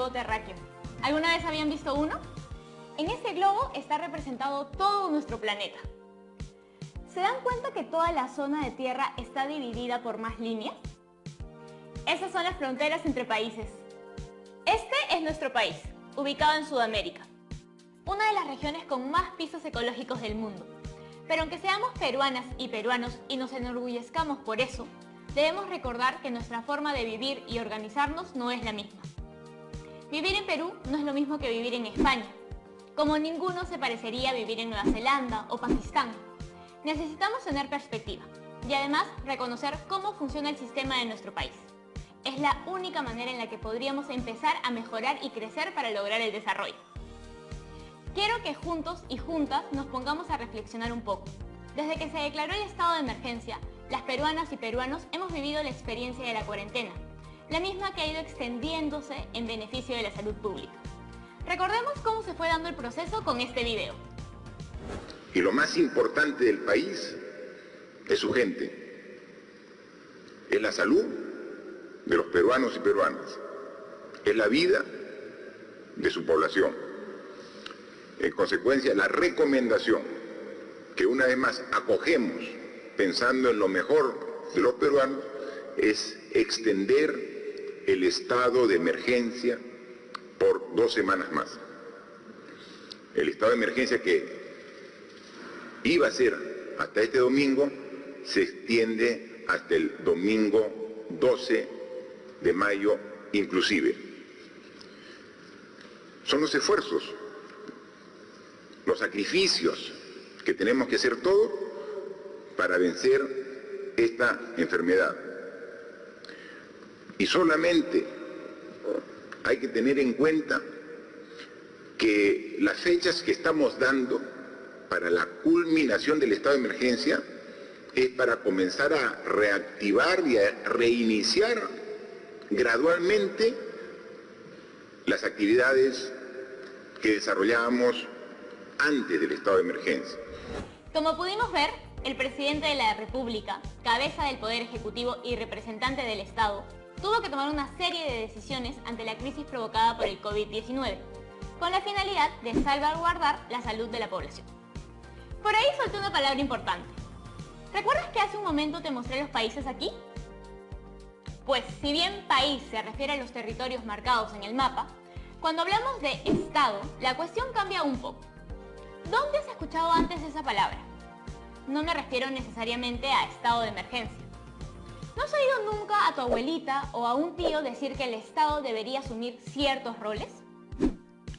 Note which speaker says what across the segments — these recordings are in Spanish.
Speaker 1: globo terráqueo. ¿Alguna vez habían visto uno? En este globo está representado todo nuestro planeta. ¿Se dan cuenta que toda la zona de Tierra está dividida por más líneas? Esas son las fronteras entre países. Este es nuestro país, ubicado en Sudamérica, una de las regiones con más pisos ecológicos del mundo. Pero aunque seamos peruanas y peruanos y nos enorgullezcamos por eso, debemos recordar que nuestra forma de vivir y organizarnos no es la misma. Vivir en Perú no es lo mismo que vivir en España, como ninguno se parecería a vivir en Nueva Zelanda o Pakistán. Necesitamos tener perspectiva y además reconocer cómo funciona el sistema de nuestro país. Es la única manera en la que podríamos empezar a mejorar y crecer para lograr el desarrollo. Quiero que juntos y juntas nos pongamos a reflexionar un poco. Desde que se declaró el estado de emergencia, las peruanas y peruanos hemos vivido la experiencia de la cuarentena, la misma que ha ido extendiéndose en beneficio de la salud pública. Recordemos cómo se fue dando el proceso con este video.
Speaker 2: Y lo más importante del país es su gente, es la salud de los peruanos y peruanas, es la vida de su población. En consecuencia, la recomendación que una vez más acogemos pensando en lo mejor de los peruanos es extender el estado de emergencia por 2 semanas más. El estado de emergencia que iba a ser hasta este domingo se extiende hasta el domingo 12 de mayo inclusive. Son los esfuerzos, los sacrificios que tenemos que hacer todos para vencer esta enfermedad. Y solamente hay que tener en cuenta que las fechas que estamos dando para la culminación del estado de emergencia es para comenzar a reactivar y a reiniciar gradualmente las actividades que desarrollábamos antes del estado de emergencia.
Speaker 1: Como pudimos ver, el presidente de la República, cabeza del Poder Ejecutivo y representante del Estado, tuvo que tomar una serie de decisiones ante la crisis provocada por el COVID-19, con la finalidad de salvaguardar la salud de la población. Por ahí soltó una palabra importante. ¿Recuerdas que hace un momento te mostré los países aquí? Pues si bien país se refiere a los territorios marcados en el mapa, cuando hablamos de Estado, la cuestión cambia un poco. ¿Dónde has escuchado antes esa palabra? No me refiero necesariamente a estado de emergencia. ¿No has oído nunca a tu abuelita o a un tío decir que el Estado debería asumir ciertos roles?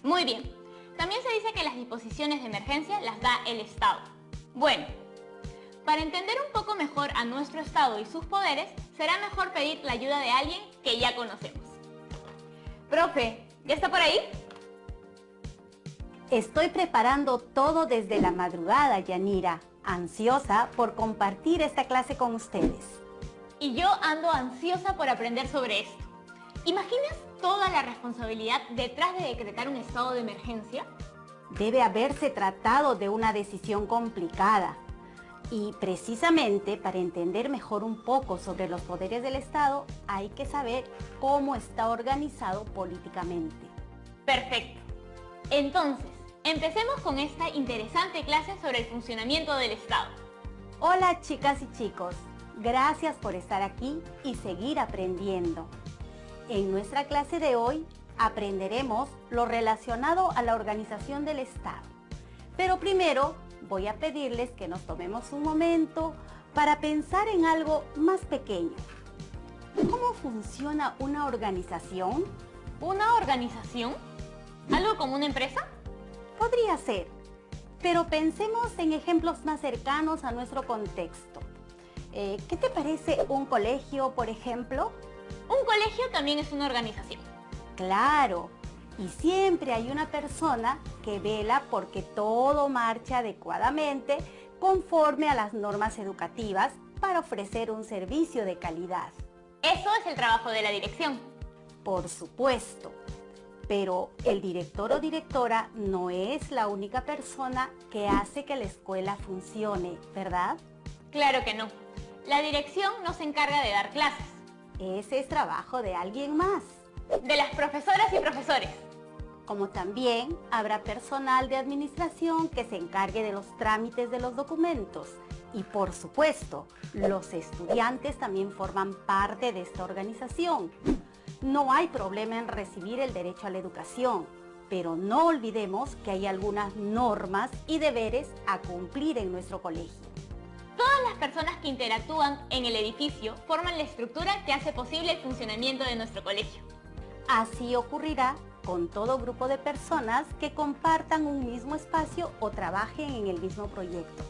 Speaker 1: Muy bien. También se dice que las disposiciones de emergencia las da el Estado. Bueno, para entender un poco mejor a nuestro Estado y sus poderes, será mejor pedir la ayuda de alguien que ya conocemos. Profe, ¿ya está por ahí?
Speaker 3: Estoy preparando todo desde la madrugada, Yanira, ansiosa por compartir esta clase con ustedes.
Speaker 1: Y yo ando ansiosa por aprender sobre esto. ¿Imaginas toda la responsabilidad detrás de decretar un estado de emergencia?
Speaker 3: Debe haberse tratado de una decisión complicada. Y precisamente para entender mejor un poco sobre los poderes del Estado, hay que saber cómo está organizado políticamente.
Speaker 1: Perfecto. Entonces, empecemos con esta interesante clase sobre el funcionamiento del Estado.
Speaker 3: Hola chicas y chicos, gracias por estar aquí y seguir aprendiendo. En nuestra clase de hoy aprenderemos lo relacionado a la organización del Estado. Pero primero voy a pedirles que nos tomemos un momento para pensar en algo más pequeño. ¿Cómo funciona una organización?
Speaker 1: ¿Una organización? ¿Algo como una empresa?
Speaker 3: Podría ser, pero pensemos en ejemplos más cercanos a nuestro contexto. ¿Qué te parece un colegio, por ejemplo?
Speaker 1: Un colegio también es una organización.
Speaker 3: Claro, y siempre hay una persona que vela porque todo marche adecuadamente conforme a las normas educativas para ofrecer un servicio de calidad.
Speaker 1: Eso es el trabajo de la dirección.
Speaker 3: Por supuesto, pero el director o directora no es la única persona que hace que la escuela funcione, ¿verdad?
Speaker 1: Claro que no. La dirección no se encarga de dar clases.
Speaker 3: Ese es trabajo de alguien más.
Speaker 1: de las profesoras y profesores.
Speaker 3: Como también habrá personal de administración que se encargue de los trámites de los documentos. Y por supuesto, los estudiantes también forman parte de esta organización. No hay problema en recibir el derecho a la educación, pero no olvidemos que hay algunas normas y deberes a cumplir en nuestro colegio.
Speaker 1: Todas las personas que interactúan en el edificio forman la estructura que hace posible el funcionamiento de nuestro colegio.
Speaker 3: Así ocurrirá con todo grupo de personas que compartan un mismo espacio o trabajen en el mismo proyecto.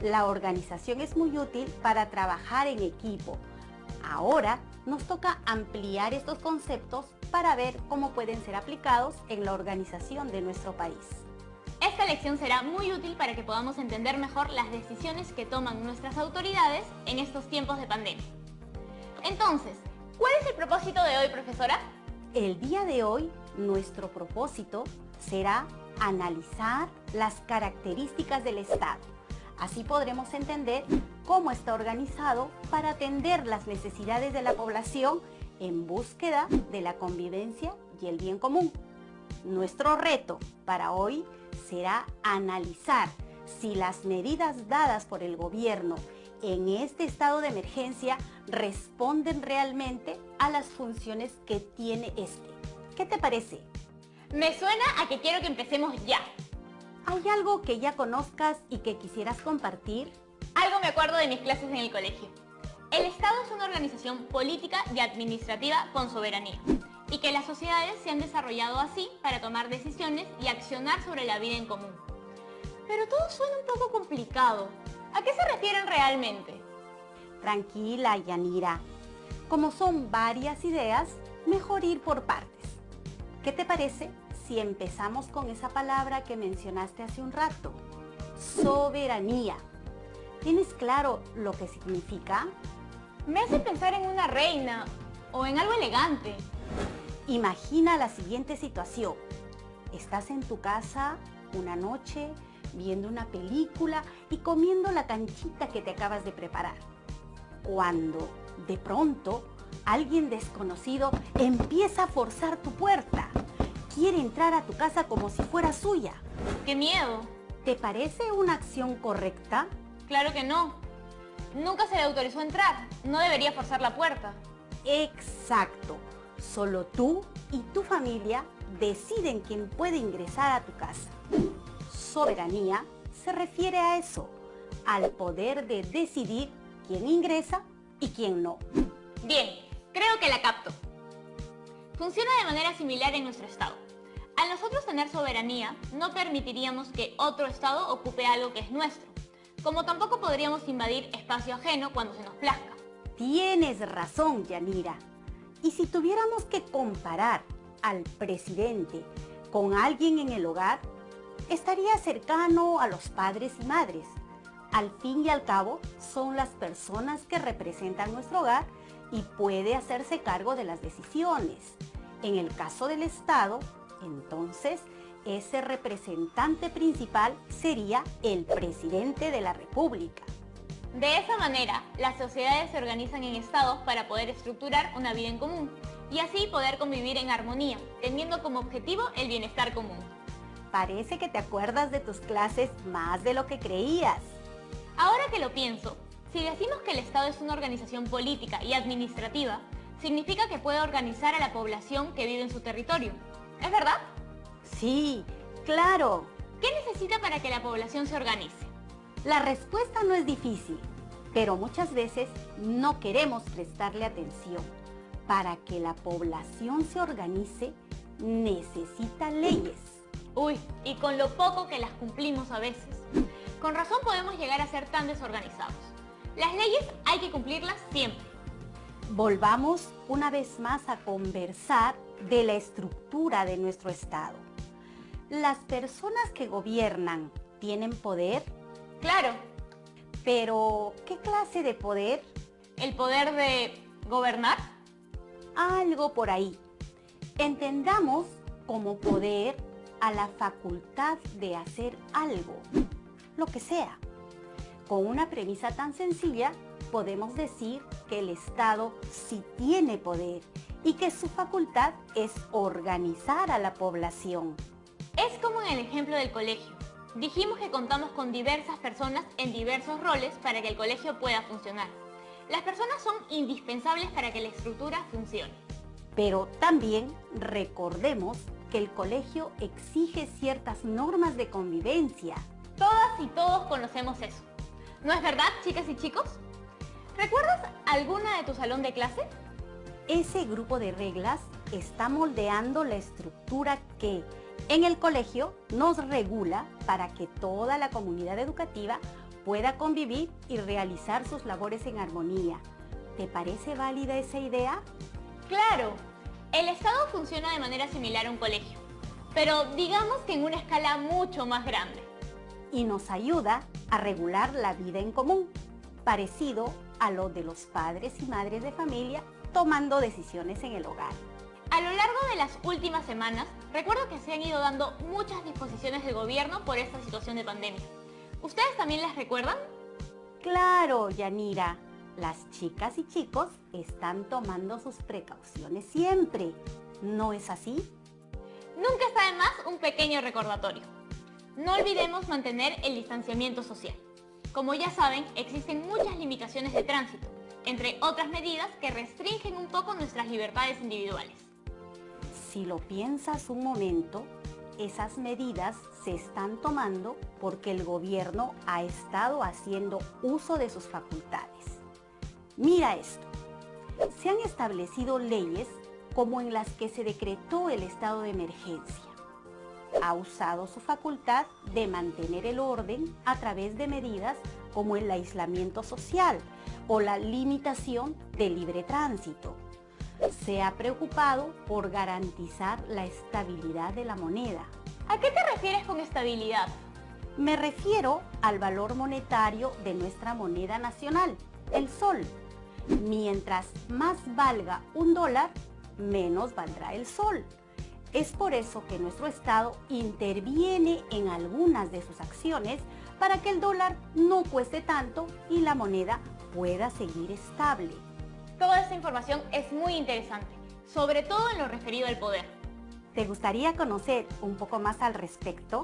Speaker 3: La organización es muy útil para trabajar en equipo. Ahora nos toca ampliar estos conceptos para ver cómo pueden ser aplicados en la organización de nuestro país.
Speaker 1: Esta lección será muy útil para que podamos entender mejor las decisiones que toman nuestras autoridades en estos tiempos de pandemia. Entonces, ¿cuál es el propósito de hoy, profesora?
Speaker 3: El día de hoy, nuestro propósito será analizar las características del Estado. Así podremos entender cómo está organizado para atender las necesidades de la población en búsqueda de la convivencia y el bien común. Nuestro reto para hoy será analizar si las medidas dadas por el gobierno en este estado de emergencia responden realmente a las funciones que tiene este. ¿Qué te parece?
Speaker 1: Me suena a que quiero que empecemos ya.
Speaker 3: ¿Hay algo que ya conozcas y que quisieras compartir?
Speaker 1: Algo me acuerdo de mis clases en el colegio. El Estado es una organización política y administrativa con soberanía, y que las sociedades se han desarrollado así para tomar decisiones y accionar sobre la vida en común. Pero todo suena un poco complicado. ¿A qué se refieren realmente?
Speaker 3: Tranquila, Yanira. Como son varias ideas, mejor ir por partes. ¿Qué te parece si empezamos con esa palabra que mencionaste hace un rato? Soberanía. ¿Tienes claro lo que significa?
Speaker 1: Me hace pensar en una reina o en algo elegante.
Speaker 3: Imagina la siguiente situación. Estás en tu casa una noche viendo una película y comiendo la canchita que te acabas de preparar. Cuando, de pronto, alguien desconocido empieza a forzar tu puerta. Quiere entrar a tu casa como si fuera suya.
Speaker 1: ¡Qué miedo!
Speaker 3: ¿Te parece una acción correcta?
Speaker 1: Claro que no. Nunca se le autorizó entrar. No debería forzar la puerta.
Speaker 3: Exacto. Solo tú y tu familia deciden quién puede ingresar a tu casa. Soberanía se refiere a eso, al poder de decidir quién ingresa y quién no.
Speaker 1: Bien, creo que la capto. Funciona de manera similar en nuestro estado. Al nosotros tener soberanía, no permitiríamos que otro estado ocupe algo que es nuestro, como tampoco podríamos invadir espacio ajeno cuando se nos plazca.
Speaker 3: Tienes razón, Yanira. Y si tuviéramos que comparar al presidente con alguien en el hogar, estaría cercano a los padres y madres. Al fin y al cabo, son las personas que representan nuestro hogar y puede hacerse cargo de las decisiones. En el caso del Estado, entonces, ese representante principal sería el presidente de la República.
Speaker 1: De esa manera, las sociedades se organizan en estados para poder estructurar una vida en común y así poder convivir en armonía, teniendo como objetivo el bienestar común.
Speaker 3: Parece que te acuerdas de tus clases más de lo que creías.
Speaker 1: Ahora que lo pienso, si decimos que el Estado es una organización política y administrativa, significa que puede organizar a la población que vive en su territorio. ¿Es verdad?
Speaker 3: Sí, claro.
Speaker 1: ¿Qué necesita para que la población se organice?
Speaker 3: La respuesta no es difícil, pero muchas veces no queremos prestarle atención. Para que la población se organice, necesita leyes.
Speaker 1: Uy, y con lo poco que las cumplimos a veces. Con razón podemos llegar a ser tan desorganizados. Las leyes hay que cumplirlas siempre.
Speaker 3: Volvamos una vez más a conversar de la estructura de nuestro Estado. ¿Las personas que gobiernan tienen poder?
Speaker 1: Claro.
Speaker 3: Pero, ¿qué clase de poder?
Speaker 1: ¿El poder de gobernar?
Speaker 3: Algo por ahí. Entendamos como poder a la facultad de hacer algo, lo que sea. Con una premisa tan sencilla, podemos decir que el Estado sí tiene poder y que su facultad es organizar a la población.
Speaker 1: Es como en el ejemplo del colegio. Dijimos que contamos con diversas personas en diversos roles para que el colegio pueda funcionar. Las personas son indispensables para que la estructura funcione.
Speaker 3: Pero también recordemos que el colegio exige ciertas normas de convivencia.
Speaker 1: Todas y todos conocemos eso. ¿No es verdad, chicas y chicos? ¿Recuerdas alguna de tu salón de clase?
Speaker 3: Ese grupo de reglas está moldeando la estructura que en el colegio nos regula para que toda la comunidad educativa pueda convivir y realizar sus labores en armonía. ¿Te parece válida esa idea?
Speaker 1: Claro, el Estado funciona de manera similar a un colegio, pero digamos que en una escala mucho más grande.
Speaker 3: Y nos ayuda a regular la vida en común, parecido a lo de los padres y madres de familia tomando decisiones en el hogar.
Speaker 1: A lo largo de las últimas semanas, recuerdo que se han ido dando muchas disposiciones del gobierno por esta situación de pandemia. ¿Ustedes también las recuerdan?
Speaker 3: Claro, Yanira, las chicas y chicos están tomando sus precauciones siempre, ¿no es así?
Speaker 1: Nunca está de más un pequeño recordatorio. No olvidemos mantener el distanciamiento social. Como ya saben, existen muchas limitaciones de tránsito, entre otras medidas que restringen un poco nuestras libertades individuales.
Speaker 3: Si lo piensas un momento, esas medidas se están tomando porque el gobierno ha estado haciendo uso de sus facultades. Mira esto, se han establecido leyes como en las que se decretó el estado de emergencia. Ha usado su facultad de mantener el orden a través de medidas como el aislamiento social o la limitación del libre tránsito. Se ha preocupado por garantizar la estabilidad de la moneda.
Speaker 1: ¿A qué te refieres con estabilidad?
Speaker 3: Me refiero al valor monetario de nuestra moneda nacional, el sol. Mientras más valga un dólar, menos valdrá el sol. Es por eso que nuestro Estado interviene en algunas de sus acciones para que el dólar no cueste tanto y la moneda pueda seguir estable.
Speaker 1: Toda esta información es muy interesante, sobre todo en lo referido al poder.
Speaker 3: ¿Te gustaría conocer un poco más al respecto?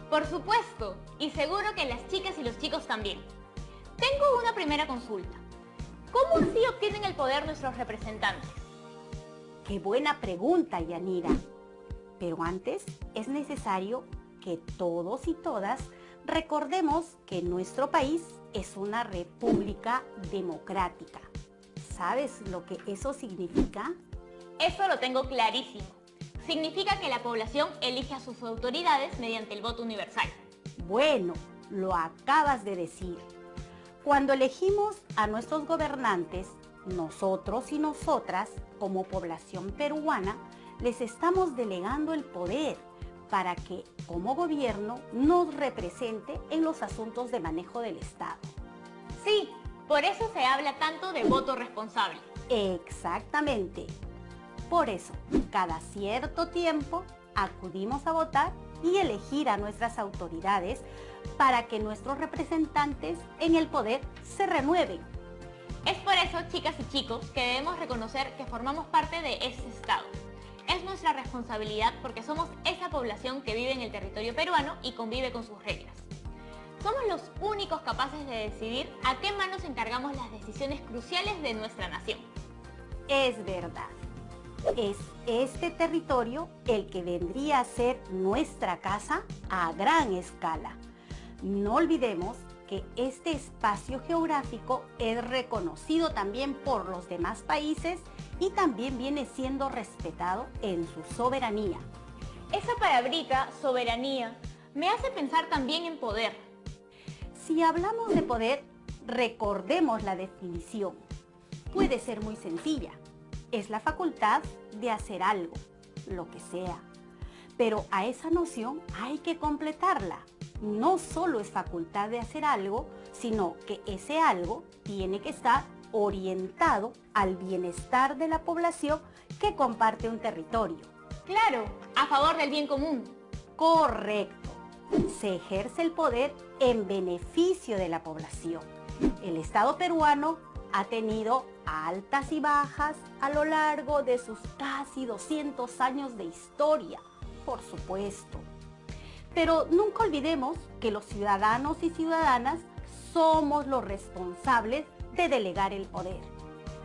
Speaker 1: Por supuesto, y seguro que las chicas y los chicos también. Tengo una primera consulta. ¿Cómo así obtienen el poder nuestros representantes?
Speaker 3: ¡Qué buena pregunta, Yanira! Pero antes es necesario que todos y todas recordemos que nuestro país es una república democrática. ¿Sabes lo que eso significa?
Speaker 1: Eso lo tengo clarísimo. Significa que la población elige a sus autoridades mediante el voto universal.
Speaker 3: Bueno, lo acabas de decir. Cuando elegimos a nuestros gobernantes, nosotros y nosotras, como población peruana, les estamos delegando el poder para que, como gobierno, nos represente en los asuntos de manejo del Estado.
Speaker 1: Sí, por eso se habla tanto de voto responsable.
Speaker 3: Exactamente. Por eso, cada cierto tiempo, acudimos a votar y elegir a nuestras autoridades para que nuestros representantes en el poder se renueven.
Speaker 1: Es por eso, chicas y chicos, que debemos reconocer que formamos parte de ese Estado. Es nuestra responsabilidad porque somos esa población que vive en el territorio peruano y convive con sus reglas. Somos los únicos capaces de decidir a qué manos encargamos las decisiones cruciales de nuestra nación.
Speaker 3: Es verdad. Es este territorio el que vendría a ser nuestra casa a gran escala. No olvidemos que este espacio geográfico es reconocido también por los demás países y también viene siendo respetado en su soberanía.
Speaker 1: Esa palabrita, soberanía, me hace pensar también en poder.
Speaker 3: Si hablamos de poder, recordemos la definición. Puede ser muy sencilla. Es la facultad de hacer algo, lo que sea. Pero a esa noción hay que completarla. No solo es facultad de hacer algo, sino que ese algo tiene que estar orientado al bienestar de la población que comparte un territorio.
Speaker 1: Claro, a favor del bien común.
Speaker 3: Correcto. Se ejerce el poder en beneficio de la población. El Estado peruano ha tenido altas y bajas a lo largo de sus casi 200 años de historia, por supuesto. Pero nunca olvidemos que los ciudadanos y ciudadanas somos los responsables de delegar el poder.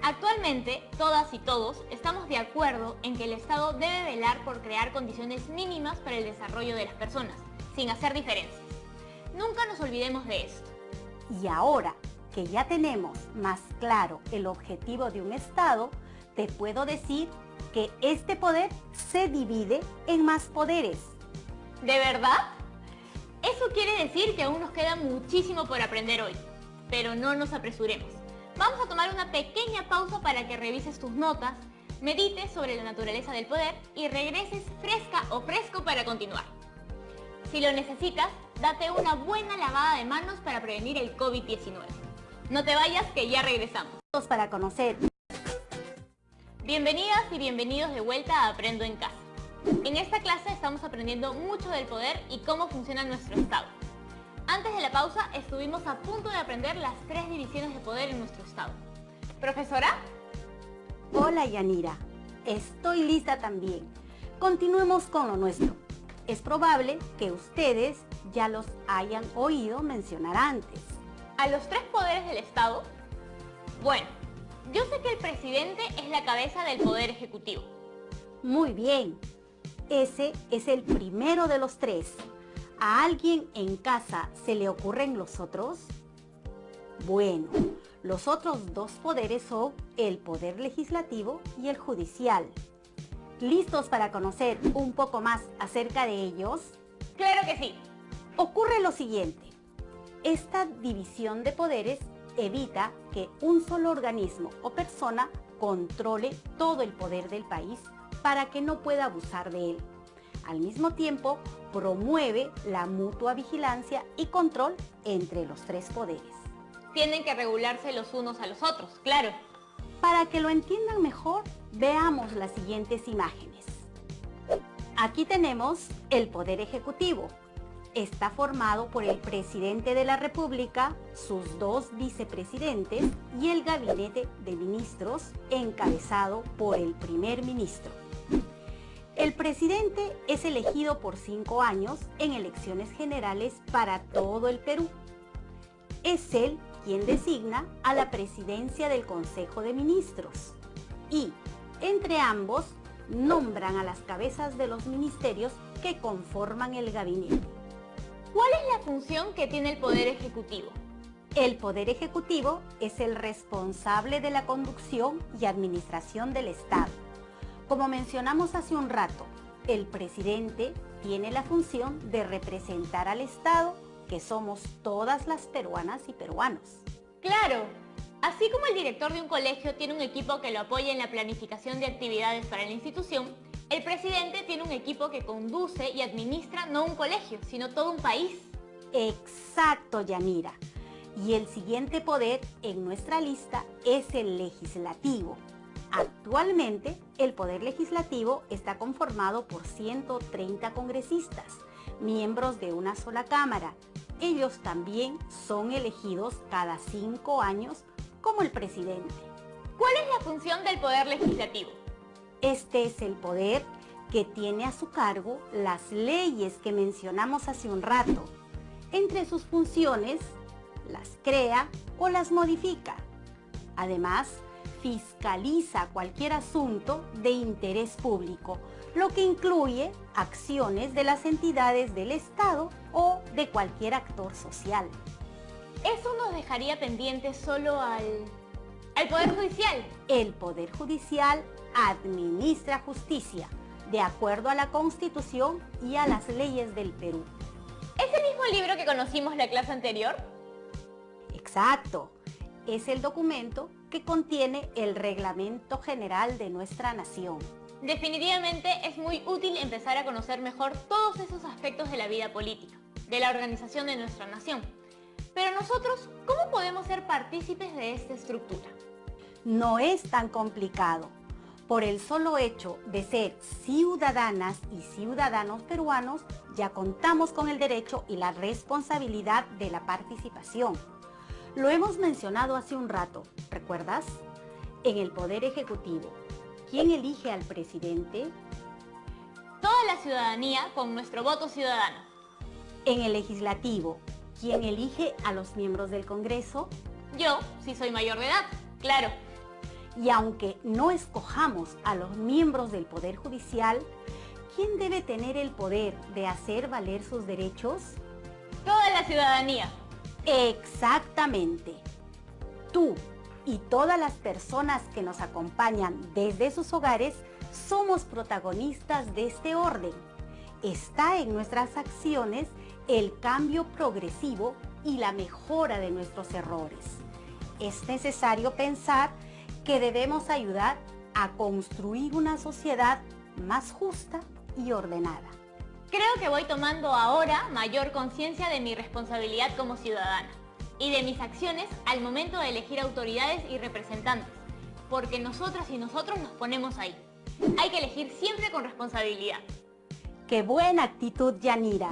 Speaker 1: Actualmente, todas y todos estamos de acuerdo en que el Estado debe velar por crear condiciones mínimas para el desarrollo de las personas, sin hacer diferencias. Nunca nos olvidemos de esto.
Speaker 3: Y ahora que ya tenemos más claro el objetivo de un Estado, te puedo decir que este poder se divide en más poderes.
Speaker 1: ¿De verdad? Eso quiere decir que aún nos queda muchísimo por aprender hoy, pero no nos apresuremos. Vamos a tomar una pequeña pausa para que revises tus notas, medites sobre la naturaleza del poder y regreses fresca o fresco para continuar. Si lo necesitas, date una buena lavada de manos para prevenir el COVID-19. No te vayas, que ya regresamos.
Speaker 3: Para conocer.
Speaker 1: Bienvenidas y bienvenidos de vuelta a Aprendo en Casa. En esta clase estamos aprendiendo mucho del poder y cómo funciona nuestro Estado. Antes de la pausa estuvimos a punto de aprender las 3 divisiones de poder en nuestro Estado. ¿Profesora?
Speaker 3: Hola Yanira, estoy lista también. Continuemos con lo nuestro. Es probable que ustedes ya los hayan oído mencionar antes.
Speaker 1: ¿A los 3 poderes del Estado? Bueno, yo sé que el presidente es la cabeza del poder ejecutivo.
Speaker 3: Muy bien, ese es el primero de los 3. ¿A alguien en casa se le ocurren los otros? Bueno, los otros 2 poderes son el poder legislativo y el judicial. ¿Listos para conocer un poco más acerca de ellos?
Speaker 1: ¡Claro que sí!
Speaker 3: Ocurre lo siguiente. Esta división de poderes evita que un solo organismo o persona controle todo el poder del país para que no pueda abusar de él. Al mismo tiempo, promueve la mutua vigilancia y control entre los 3 poderes.
Speaker 1: Tienen que regularse los unos a los otros, claro.
Speaker 3: Para que lo entiendan mejor, veamos las siguientes imágenes. Aquí tenemos el Poder Ejecutivo. Está formado por el Presidente de la República, sus 2 vicepresidentes y el Gabinete de Ministros, encabezado por el Primer Ministro. El presidente es elegido por 5 años en elecciones generales para todo el Perú. Es él quien designa a la presidencia del Consejo de Ministros y, entre ambos, nombran a las cabezas de los ministerios que conforman el gabinete.
Speaker 1: ¿Cuál es la función que tiene el Poder Ejecutivo?
Speaker 3: El Poder Ejecutivo es el responsable de la conducción y administración del Estado. Como mencionamos hace un rato, el presidente tiene la función de representar al Estado, que somos todas las peruanas y peruanos.
Speaker 1: ¡Claro! Así como el director de un colegio tiene un equipo que lo apoya en la planificación de actividades para la institución, el presidente tiene un equipo que conduce y administra no un colegio, sino todo un país.
Speaker 3: Exacto, Yanira. Y el siguiente poder en nuestra lista es el legislativo. Actualmente, el Poder Legislativo está conformado por 130 congresistas, miembros de una sola Cámara. Ellos también son elegidos cada 5 años como el presidente.
Speaker 1: ¿Cuál es la función del Poder Legislativo?
Speaker 3: Este es el poder que tiene a su cargo las leyes que mencionamos hace un rato. Entre sus funciones, las crea o las modifica. Además, fiscaliza cualquier asunto de interés público, lo que incluye acciones de las entidades del Estado o de cualquier actor social.
Speaker 1: ¿Eso nos dejaría pendientes solo al Poder Judicial?
Speaker 3: El Poder Judicial administra justicia, de acuerdo a la Constitución y a las leyes del Perú.
Speaker 1: ¿Es el mismo libro que conocimos la clase anterior?
Speaker 3: Exacto. Es el documento que contiene el Reglamento General de nuestra nación.
Speaker 1: Definitivamente es muy útil empezar a conocer mejor todos esos aspectos de la vida política, de la organización de nuestra nación. Pero nosotros, ¿cómo podemos ser partícipes de esta estructura?
Speaker 3: No es tan complicado. Por el solo hecho de ser ciudadanas y ciudadanos peruanos, ya contamos con el derecho y la responsabilidad de la participación. Lo hemos mencionado hace un rato, ¿recuerdas? En el Poder Ejecutivo, ¿quién elige al presidente?
Speaker 1: Toda la ciudadanía con nuestro voto ciudadano.
Speaker 3: En el Legislativo, ¿quién elige a los miembros del Congreso?
Speaker 1: Yo, si soy mayor de edad, claro.
Speaker 3: Y aunque no escojamos a los miembros del Poder Judicial, ¿quién debe tener el poder de hacer valer sus derechos?
Speaker 1: Toda la ciudadanía.
Speaker 3: Exactamente. Tú y todas las personas que nos acompañan desde sus hogares somos protagonistas de este orden. Está en nuestras acciones el cambio progresivo y la mejora de nuestros errores. Es necesario pensar que debemos ayudar a construir una sociedad más justa y ordenada.
Speaker 1: Creo que voy tomando ahora mayor conciencia de mi responsabilidad como ciudadana y de mis acciones al momento de elegir autoridades y representantes, porque nosotras y nosotros nos ponemos ahí. Hay que elegir siempre con responsabilidad.
Speaker 3: ¡Qué buena actitud, Yanira!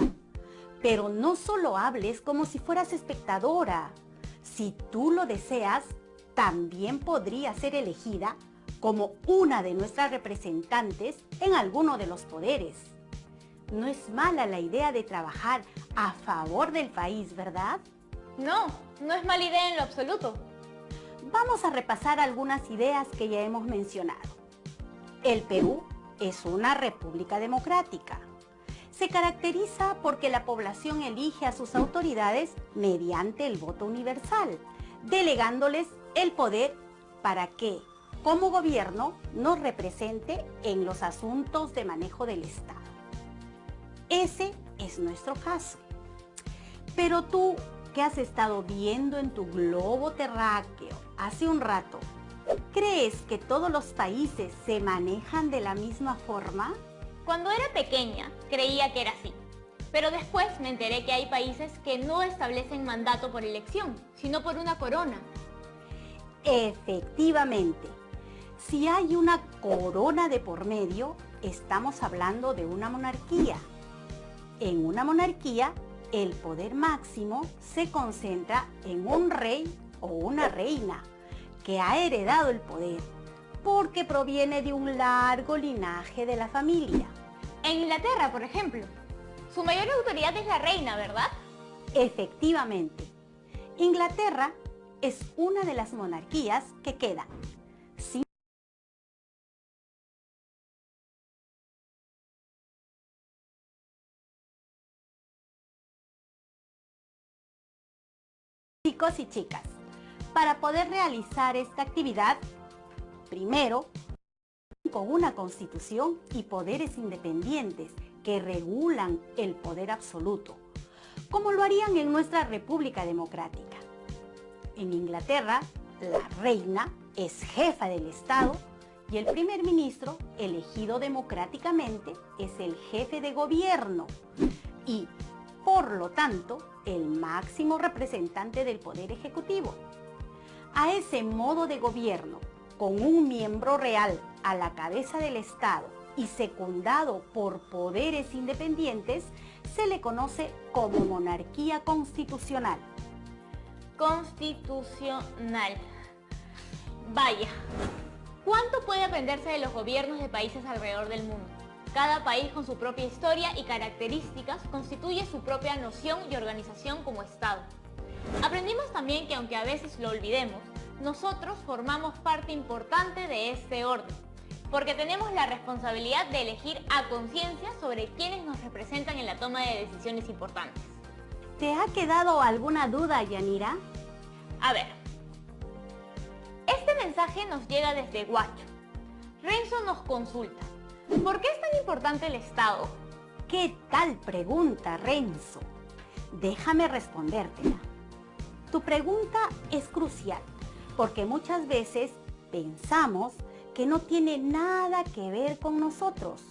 Speaker 3: Pero no solo hables como si fueras espectadora. Si tú lo deseas, también podría ser elegida como una de nuestras representantes en alguno de los poderes. No es mala la idea de trabajar a favor del país, ¿verdad?
Speaker 1: No, no es mala idea en lo absoluto.
Speaker 3: Vamos a repasar algunas ideas que ya hemos mencionado. El Perú es una república democrática. Se caracteriza porque la población elige a sus autoridades mediante el voto universal, delegándoles el poder para que, como gobierno, nos represente en los asuntos de manejo del Estado. Ese es nuestro caso. Pero tú, ¿qué has estado viendo en tu globo terráqueo hace un rato? ¿Crees que todos los países se manejan de la misma forma?
Speaker 1: Cuando era pequeña, creía que era así. Pero después me enteré que hay países que no establecen mandato por elección, sino por una corona.
Speaker 3: Efectivamente, si hay una corona de por medio, estamos hablando de una monarquía. En una monarquía, el poder máximo se concentra en un rey o una reina que ha heredado el poder porque proviene de un largo linaje de la familia.
Speaker 1: En Inglaterra, por ejemplo, su mayor autoridad es la reina, ¿verdad?
Speaker 3: Efectivamente, Inglaterra es una de las monarquías que quedan sin chicos y chicas. Para poder realizar esta actividad, primero, con una constitución y poderes independientes que regulan el poder absoluto, como lo harían en nuestra República Democrática. En Inglaterra, la reina es jefa del Estado y el primer ministro, elegido democráticamente, es el jefe de gobierno y, por lo tanto, el máximo representante del Poder Ejecutivo. A ese modo de gobierno, con un miembro real a la cabeza del Estado y secundado por poderes independientes, se le conoce como monarquía constitucional.
Speaker 1: Constitucional. Vaya, ¿cuánto puede aprenderse de los gobiernos de países alrededor del mundo? Cada país con su propia historia y características constituye su propia noción y organización como Estado. Aprendimos también que aunque a veces lo olvidemos, nosotros formamos parte importante de este orden, porque tenemos la responsabilidad de elegir a conciencia sobre quienes nos representan en la toma de decisiones importantes.
Speaker 3: ¿Te ha quedado alguna duda, Yanira?
Speaker 1: A ver, este mensaje nos llega desde Huacho. Renzo nos consulta: ¿por qué es tan importante el Estado?
Speaker 3: ¿Qué tal pregunta, Renzo? Déjame respondértela. Tu pregunta es crucial, porque muchas veces pensamos que no tiene nada que ver con nosotros.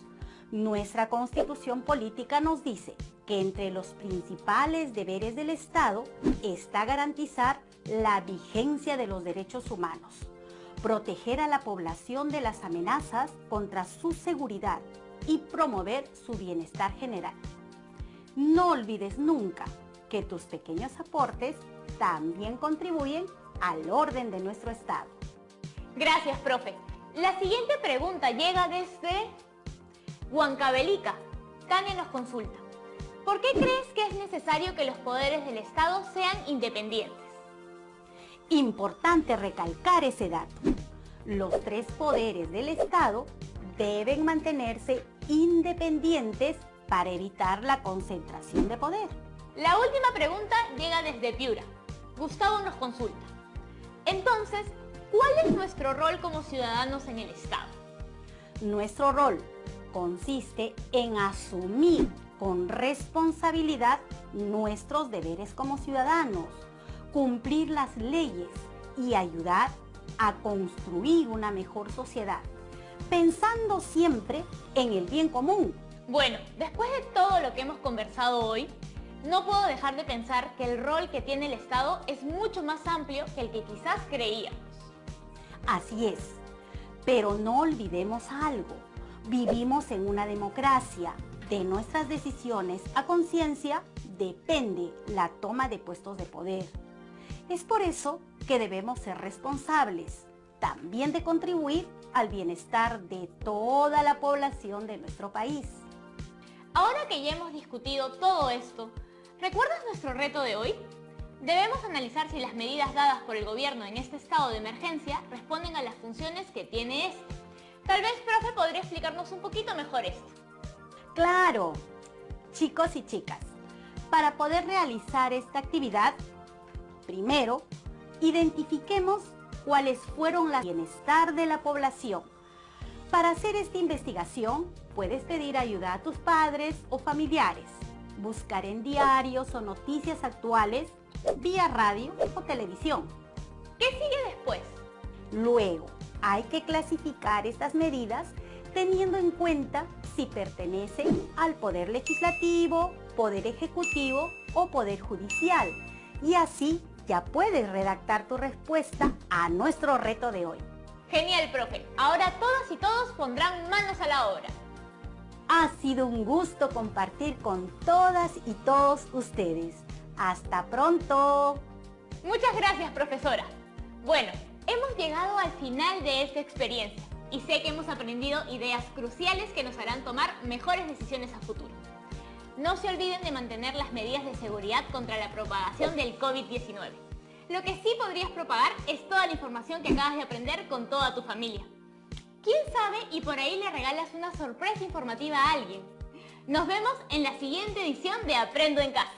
Speaker 3: Nuestra Constitución Política nos dice que entre los principales deberes del Estado está garantizar la vigencia de los derechos humanos, proteger a la población de las amenazas contra su seguridad y promover su bienestar general. No olvides nunca que tus pequeños aportes también contribuyen al orden de nuestro Estado.
Speaker 1: Gracias, profe. La siguiente pregunta llega desde Huancavelica. Tania nos consulta: ¿por qué crees que es necesario que los poderes del Estado sean independientes?
Speaker 3: Importante recalcar ese dato. Los tres poderes del Estado deben mantenerse independientes para evitar la concentración de poder.
Speaker 1: La última pregunta llega desde Piura. Gustavo nos consulta: entonces, ¿cuál es nuestro rol como ciudadanos en el Estado?
Speaker 3: Nuestro rol consiste en asumir con responsabilidad nuestros deberes como ciudadanos, cumplir las leyes y ayudar a construir una mejor sociedad, pensando siempre en el bien común.
Speaker 1: Bueno, después de todo lo que hemos conversado hoy, no puedo dejar de pensar que el rol que tiene el Estado es mucho más amplio que el que quizás creíamos.
Speaker 3: Así es, pero no olvidemos algo. Vivimos en una democracia. De nuestras decisiones a conciencia depende la toma de puestos de poder. Es por eso que debemos ser responsables, también de contribuir al bienestar de toda la población de nuestro país.
Speaker 1: Ahora que ya hemos discutido todo esto, ¿recuerdas nuestro reto de hoy? Debemos analizar si las medidas dadas por el gobierno en este estado de emergencia responden a las funciones que tiene este. Tal vez, profe, podría explicarnos un poquito mejor esto.
Speaker 3: Claro, chicos y chicas, para poder realizar esta actividad, primero, identifiquemos cuáles fueron los bienestar de la población. Para hacer esta investigación, puedes pedir ayuda a tus padres o familiares, buscar en diarios o noticias actuales, vía radio o televisión.
Speaker 1: ¿Qué sigue después?
Speaker 3: Luego, hay que clasificar estas medidas teniendo en cuenta si pertenecen al Poder Legislativo, Poder Ejecutivo o Poder Judicial. Y así ya puedes redactar tu respuesta a nuestro reto de hoy.
Speaker 1: Genial, profe. Ahora todas y todos pondrán manos a la obra.
Speaker 3: Ha sido un gusto compartir con todas y todos ustedes. ¡Hasta pronto!
Speaker 1: Muchas gracias, profesora. Bueno, hemos llegado al final de esta experiencia y sé que hemos aprendido ideas cruciales que nos harán tomar mejores decisiones a futuro. No se olviden de mantener las medidas de seguridad contra la propagación del COVID-19. Lo que sí podrías propagar es toda la información que acabas de aprender con toda tu familia. ¿Quién sabe y por ahí le regalas una sorpresa informativa a alguien? Nos vemos en la siguiente edición de Aprendo en Casa.